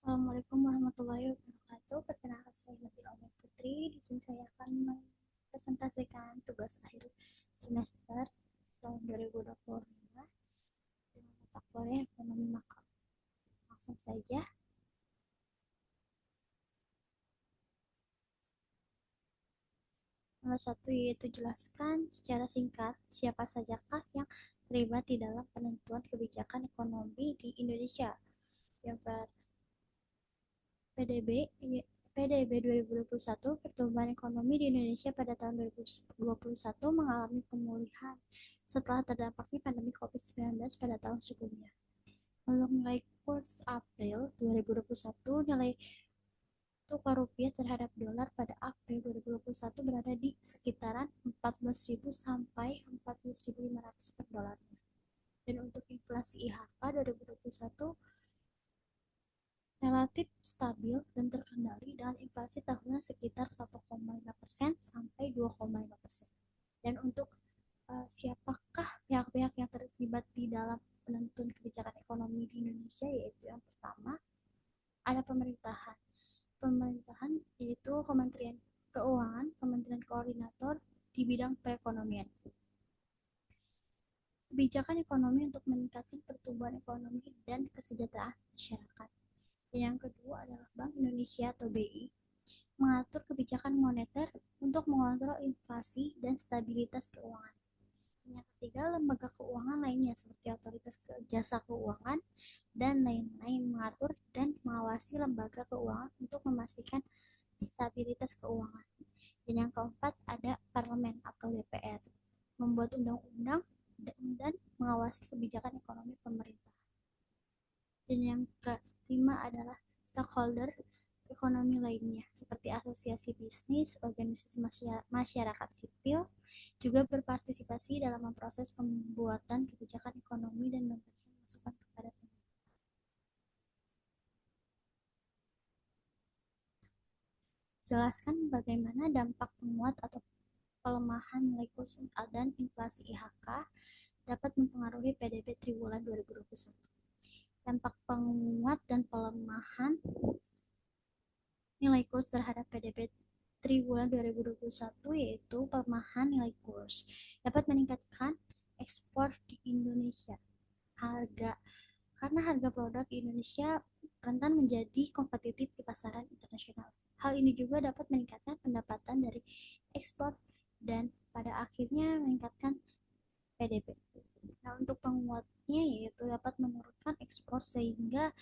Assalamualaikum warahmatullahi wabarakatuh. Perkenalkan saya Nabil Omer Putri. Di sini saya akan mempresentasikan tugas akhir semester tahun 2025 dengan mata kuliah ekonomi makro. Langsung saja. Nomor satu yaitu jelaskan secara singkat siapa sajakah yang terlibat di dalam penentuan kebijakan ekonomi di Indonesia. Yang PDB PDB 2021, pertumbuhan ekonomi di Indonesia pada tahun 2021 mengalami pemulihan setelah terdampaknya pandemi COVID-19 pada tahun sebelumnya. Untuk nilai kurs April 2021, nilai tukar rupiah terhadap dolar pada April 2021 berada di sekitaran 14.000 sampai 14.500 per dolarnya. Dan untuk inflasi IHK 2021 relatif stabil dan terkendali dengan inflasi tahunan sekitar 1,5% sampai 2,5%. Dan untuk siapakah pihak-pihak yang terlibat di dalam penentuan kebijakan ekonomi di Indonesia, yaitu yang pertama ada pemerintahan. Pemerintahan yaitu Kementerian Keuangan, Kementerian Koordinator di bidang perekonomian. Kebijakan ekonomi untuk meningkatkan pertumbuhan ekonomi dan kesejahteraan masyarakat. Yang kedua adalah Bank Indonesia atau BI, mengatur kebijakan moneter untuk mengontrol inflasi dan stabilitas keuangan. Yang ketiga, lembaga keuangan lainnya seperti otoritas jasa keuangan dan lain-lain mengatur dan mengawasi lembaga keuangan untuk memastikan stabilitas keuangan. Dan yang keempat ada parlemen atau DPR, membuat undang-undang dan mengawasi kebijakan ekonomi pemerintah. Dan yang kelima adalah stakeholder ekonomi lainnya seperti asosiasi bisnis, organisasi masyarakat sipil juga berpartisipasi dalam proses pembuatan kebijakan ekonomi dan memberikan masukan kepada pemerintah. Jelaskan bagaimana dampak penguat atau pelemahan nilai kurs dan inflasi IHK dapat mempengaruhi PDB triwulan 2021. Dampak penguat dan pelemahan nilai kurs terhadap PDB triwulan 2021 yaitu pelemahan nilai kurs dapat meningkatkan ekspor di Indonesia. Karena harga produk di Indonesia rentan menjadi kompetitif di pasaran internasional. Hal ini juga dapat meningkatkan pendapatan dari ekspor dan pada akhirnya meningkatkan PDB. Nah, untuk penguatnya yaitu dapat menurunkan ekspor sehingga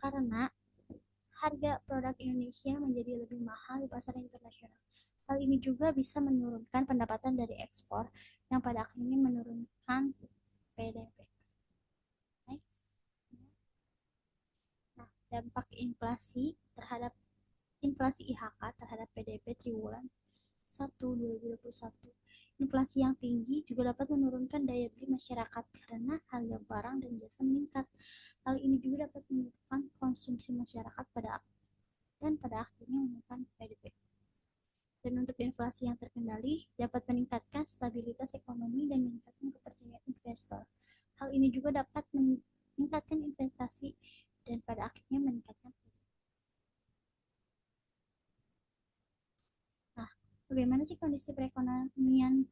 karena harga produk Indonesia menjadi lebih mahal di pasar internasional. Hal ini juga bisa menurunkan pendapatan dari ekspor yang pada akhirnya menurunkan PDB. Nah, dampak inflasi IHK terhadap PDB triwulan 1 2021. Inflasi yang tinggi juga dapat menurunkan daya beli masyarakat karena harga barang dan jasa meningkat. Hal ini juga dapat menurunkan konsumsi masyarakat pada akhirnya menekan PDB. Dan untuk inflasi yang terkendali dapat meningkatkan stabilitas ekonomi dan meningkatkan kepercayaan investor. Hal ini juga dapat meningkatkan investasi dan pada akhirnya meningkatkan. Nah, bagaimana sih kondisi perekonomian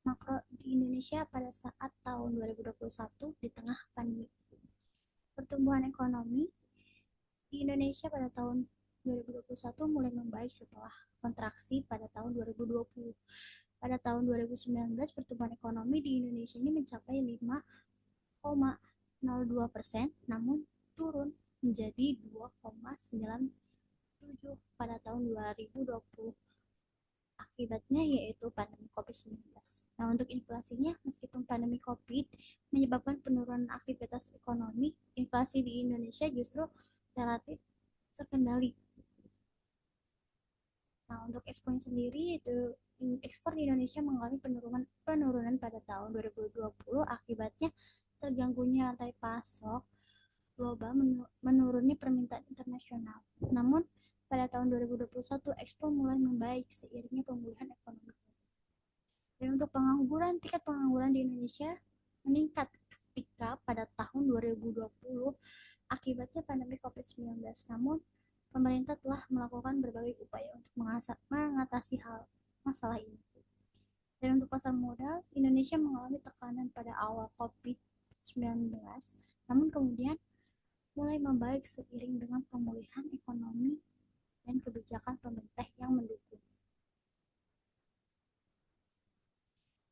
makro di Indonesia pada saat tahun 2021 di tengah pandemi? Pertumbuhan ekonomi di Indonesia pada tahun 2021 mulai membaik setelah kontraksi pada tahun 2020. Pada tahun 2019, pertumbuhan ekonomi di Indonesia ini mencapai 5,02%, namun turun menjadi 2,97 pada tahun 2020. Akibatnya yaitu pandemi COVID-19. Nah, untuk inflasinya, meskipun pandemi COVID menyebabkan penurunan aktivitas ekonomi, inflasi di Indonesia justru relatif terkendali. Nah, untuk ekspornya sendiri itu ekspor di Indonesia mengalami penurunan pada tahun 2020 akibatnya terganggunya rantai pasok global menurunnya permintaan internasional. Namun pada tahun 2021 ekspor mulai membaik seiringnya pemulihan ekonomi. Dan untuk tingkat pengangguran di Indonesia meningkat ketika pada tahun 2020 akibatnya pandemi COVID-19 COVID-19. Namun, pemerintah telah melakukan berbagai upaya untuk mengatasi masalah ini. Dan untuk pasar modal, Indonesia mengalami tekanan pada awal COVID-19, namun kemudian mulai membaik seiring dengan pemulihan ekonomi dan kebijakan pemerintah yang mendukung.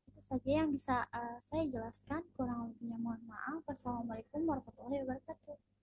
Itu saja yang bisa saya jelaskan. Kurang lebihnya mohon maaf. Wassalamualaikum warahmatullahi wabarakatuh.